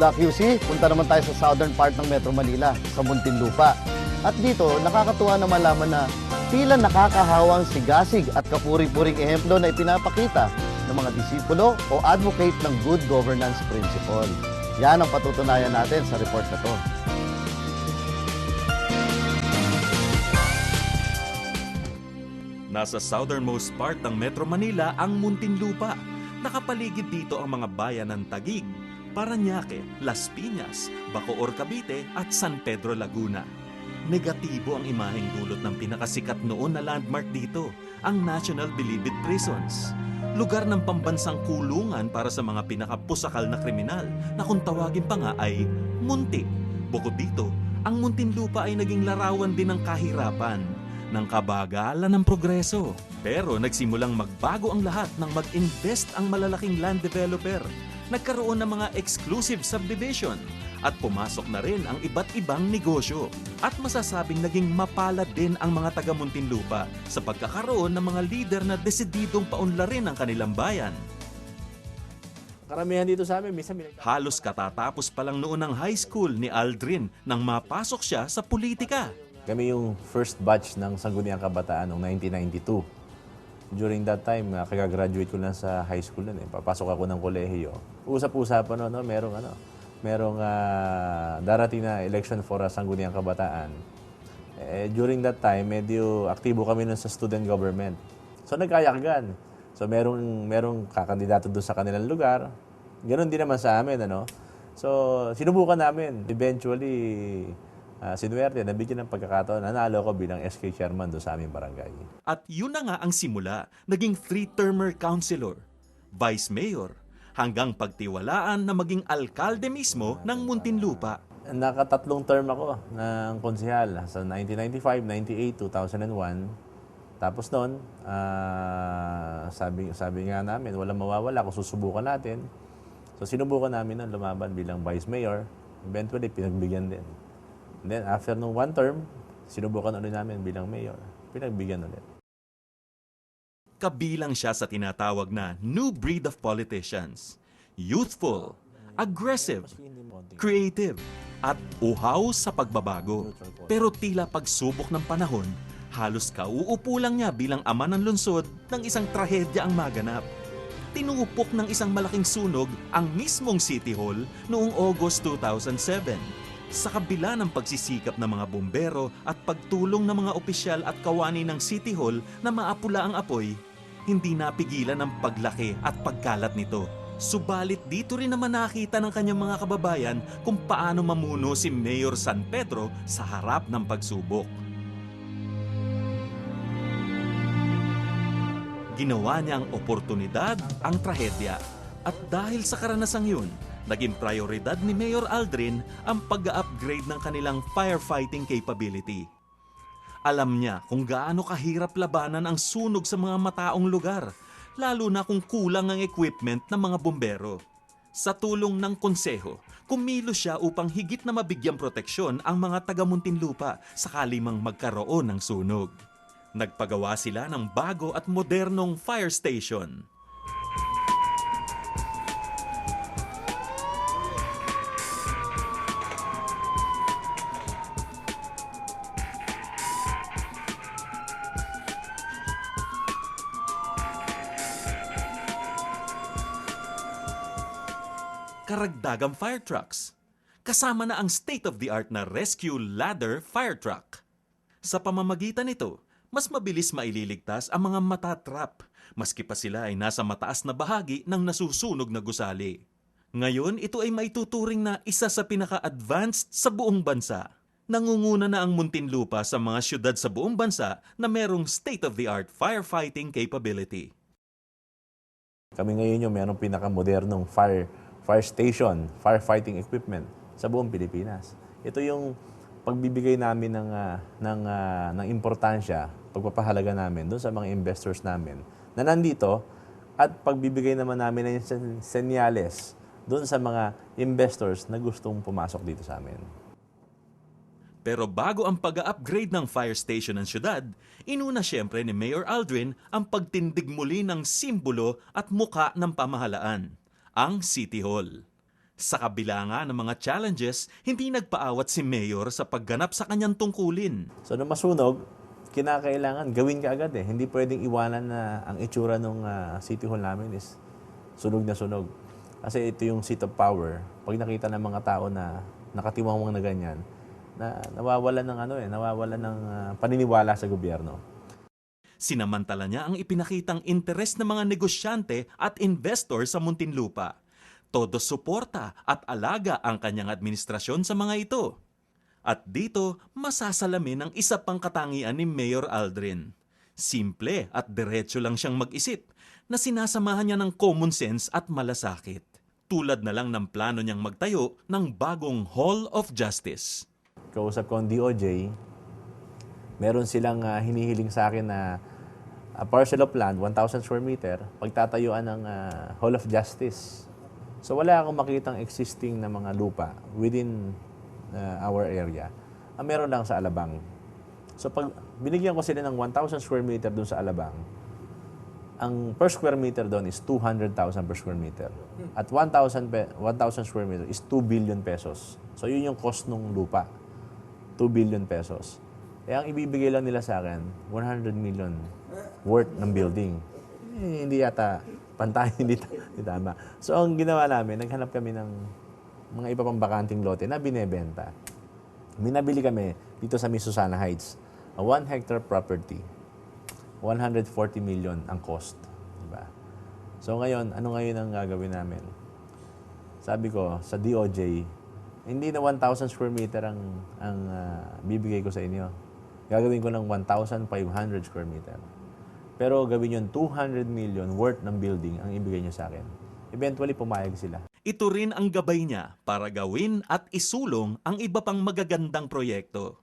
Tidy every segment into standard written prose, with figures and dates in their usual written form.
mula QC, punta naman tayo sa southern part ng Metro Manila, sa Muntinlupa. At dito, nakakatuwa na malaman na tila nakakahawang sigasig at kapuri-puring ehemplo na ipinapakita ng mga disipulo o advocate ng good governance principle. Yan ang patutunayan natin sa report na to. Nasa southernmost part ng Metro Manila ang Muntinlupa. Nakapaligid dito ang mga bayan ng Taguig, Parañaque, Las Piñas, Bacoor, Cavite at San Pedro, Laguna. Negatibo ang imaheng dulot ng pinakasikat noon na landmark dito, ang National Bilibid Prisons. Lugar ng pambansang kulungan para sa mga pinakapusakal na kriminal na kung tawagin pa nga ay Munti. Bukod dito, ang Muntinlupa ay naging larawan din ng kahirapan, ng kabagalan ng progreso. Pero nagsimulang magbago ang lahat nang mag-invest ang malalaking land developer. Nagkaroon ng mga exclusive subdivision at pumasok na rin ang iba't ibang negosyo. At masasabing naging mapalad din ang mga taga Muntinlupa sa pagkakaroon ng mga lider na desididong paunlarin ang kanilang bayan. Karamihan dito sa amin, minsan Halos katatapos pa lang noon ng high school ni Aldrin nang mapasok siya sa politika. Kami yung first batch ng Sangguniang Kabataan noong 1992. During that time, kagagraduate ko lang sa high school nun. Papasok ako ng kolehiyo. Usap-usapan no, merong darating na election for Sangguniang Kabataan. During that time, medyo aktibo kami nun sa student government. So nagkayagan. So merong kakandidato doon sa kanilang lugar. Ganon din naman sa amin. So sinubukan namin. Eventually, sinuwerte, nabigyan ng pagkakataon, nanalo ko bilang SK chairman doon sa aming barangay. At yun na nga ang simula, naging 3-termer councilor, vice mayor, hanggang pagtiwalaan na maging alkalde mismo ng Muntinlupa. Nakatatlong term ako ng konsehal sa 1995, 98, 2001. Tapos noon, sabi nga namin, walang mawawala kung susubukan natin. So sinubukan namin noon lumaban bilang vice mayor. Eventually, pinagbigyan din. Then after nung one term, sinubukan ulit namin bilang mayor. Pinagbigyan ulit. Kabilang siya sa tinatawag na new breed of politicians. Youthful, aggressive, creative, at uhaw sa pagbabago. Pero tila pagsubok ng panahon, halos kauupo lang niya bilang ama ng lungsod ng isang trahedya ang maganap. Tinupok ng isang malaking sunog ang mismong City Hall noong August 2007. Sa kabila ng pagsisikap ng mga bumbero at pagtulong ng mga opisyal at kawani ng City Hall na maapula ang apoy, hindi napigilan ang paglaki at pagkalat nito. Subalit dito rin naman nakita ng kanyang mga kababayan kung paano mamuno si Mayor San Pedro sa harap ng pagsubok. Ginawa niyang oportunidad ang trahedya at dahil sa karanasang yun, naging prioridad ni Mayor Aldrin ang pag-upgrade ng kanilang firefighting capability. Alam niya kung gaano kahirap labanan ang sunog sa mga mataong lugar, lalo na kung kulang ang equipment ng mga bumbero. Sa tulong ng konseho, kumilos siya upang higit na mabigyang proteksyon ang mga taga Muntinlupa sakali mang magkaroon ng sunog. Nagpagawa sila ng bago at modernong fire station. Karagdagang fire trucks. Kasama na ang state-of-the-art na rescue ladder fire truck. Sa pamamagitan nito, mas mabilis maililigtas ang mga matatrap, maski pa sila ay nasa mataas na bahagi ng nasusunog na gusali. Ngayon, ito ay maituturing na isa sa pinaka-advanced sa buong bansa. Nangunguna na ang Muntinlupa sa mga syudad sa buong bansa na merong state-of-the-art firefighting capability. Kami ngayon yung merong pinakamodernong fire station, firefighting equipment sa buong Pilipinas. Ito yung pagbibigay namin ng importansya, pagpapahalaga namin doon sa mga investors namin na nandito at pagbibigay naman namin ng senyales doon sa mga investors na gustong pumasok dito sa amin. Pero bago ang pag-upgrade ng fire station ng syudad, inuna siyempre ni Mayor Aldrin ang pagtindig muli ng simbolo at muka ng pamahalaan, ang City Hall. Sa kabila nga ng mga challenges, hindi nagpaawat si Mayor sa pagganap sa kanyang tungkulin. So nung masunog, kinakailangan gawin ka agad eh. Hindi pwedeng iwanan na ang itsura ng City Hall namin is sunog na sunog. Kasi ito yung seat of power. Pag nakita ng mga tao na nakatiwangwang na ganyan, na nawawalan ng nawawalan ng paniniwala sa gobyerno. Sinamantala niya ang ipinakitang interes ng mga negosyante at investor sa Muntinlupa. Todo suporta at alaga ang kanyang administrasyon sa mga ito. At dito, masasalamin ang isa pang katangian ni Mayor Aldrin. Simple at diretso lang siyang mag-isip na sinasamahan niya ng common sense at malasakit. Tulad na lang ng plano niyang magtayo ng bagong Hall of Justice. Kausap ko ang DOJ, meron silang hinihiling sa akin na a parcel of land, 1,000 square meter, pagtatayuan ng Hall of Justice. So wala akong makitang existing na mga lupa within our area. Meron lang sa Alabang. So pag binigyan ko sila ng 1,000 square meter doon sa Alabang, ang per square meter doon is 200,000 per square meter. At 1,000 square meter is 2 billion pesos. So yun yung cost ng lupa. 2 billion pesos. Eh ang ibibigay lang nila sa akin, 100 million worth ng building. Hindi yata pantay, hindi tama. So ang ginawa namin, naghanap kami ng mga iba pang bakanting lote na binebenta. Minabili kami dito sa Susana Heights, a 1 hectare property. 140 million ang cost. Diba? So ngayon, ano ngayon ang gagawin namin? Sabi ko, sa DOJ, hindi na 1,000 square meter ang bibigay ko sa inyo. Gagawin ko ng 1,500 square meter. Pero gawin yun 200 million worth ng building ang ibigay nyo sa akin. Eventually, pumayag sila. Ito rin ang gabay niya para gawin at isulong ang iba pang magagandang proyekto.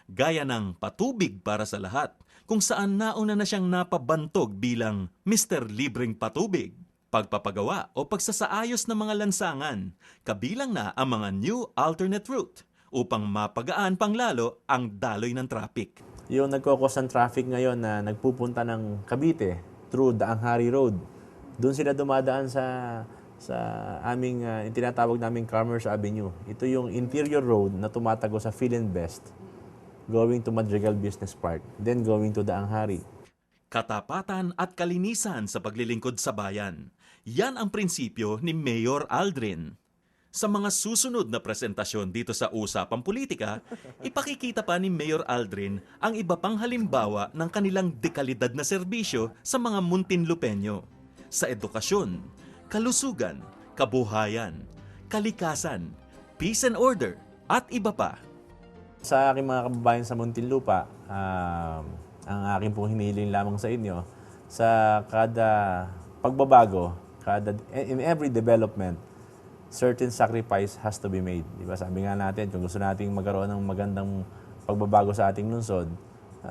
Gaya ng Patubig para sa Lahat, kung saan nauna na siyang napabantog bilang Mr. Libreng Patubig, pagpapagawa o pagsasaayos ng mga lansangan, kabilang na ang mga new alternate route upang mapagaan pang lalo ang daloy ng traffic. Yung nagkokos ng traffic ngayon na nagpupunta ng Cavite through Daanghari Road, doon sila dumadaan sa aming tinatawag naming Commerce Avenue. Ito yung interior road na tumatago sa Philinvest, going to Madrigal Business Park, then going to Daanghari. Katapatan at kalinisan sa paglilingkod sa bayan. Yan ang prinsipyo ni Mayor Aldrin. Sa mga susunod na presentasyon dito sa Usapang Politika, ipakikita pa ni Mayor Aldrin ang iba pang halimbawa ng kanilang dekalidad na serbisyo sa mga Muntinlupeño. Sa edukasyon, kalusugan, kabuhayan, kalikasan, peace and order, at iba pa. Sa aking mga kababayan sa Muntinlupa, ang aking pong hinihiling lamang sa inyo, sa kada pagbabago, in every development, certain sacrifice has to be made. Diba? Sabi nga natin, kung gusto nating magkaroon ng magandang pagbabago sa ating lungsod,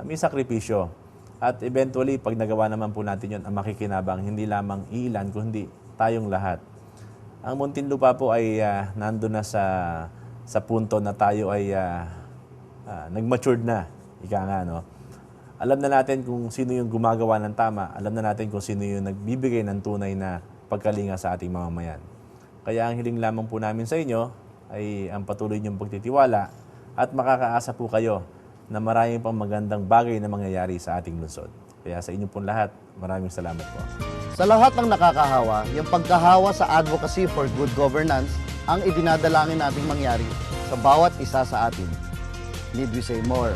may sakripisyo. At eventually, pag nagawa naman po natin yun, ang makikinabang, hindi lamang iilan, kundi tayong lahat. Ang Muntinlupa po ay nandun na sa punto na tayo ay nag-matured na. Ika nga, no? Alam na natin kung sino yung gumagawa ng tama. Alam na natin kung sino yung nagbibigay ng tunay na pagkalinga sa ating mamamayan. Kaya ang hiling lamang po namin sa inyo ay ang patuloy niyong pagtitiwala at makakaasa po kayo na maraming pang magandang bagay na mangyayari sa ating lungsod. Kaya sa inyo pong lahat, maraming salamat po. Sa lahat ng nakakahawa, yung pagkahawa sa advocacy for good governance ang idinadalangin nating mangyari sa bawat isa sa atin. Need we say more?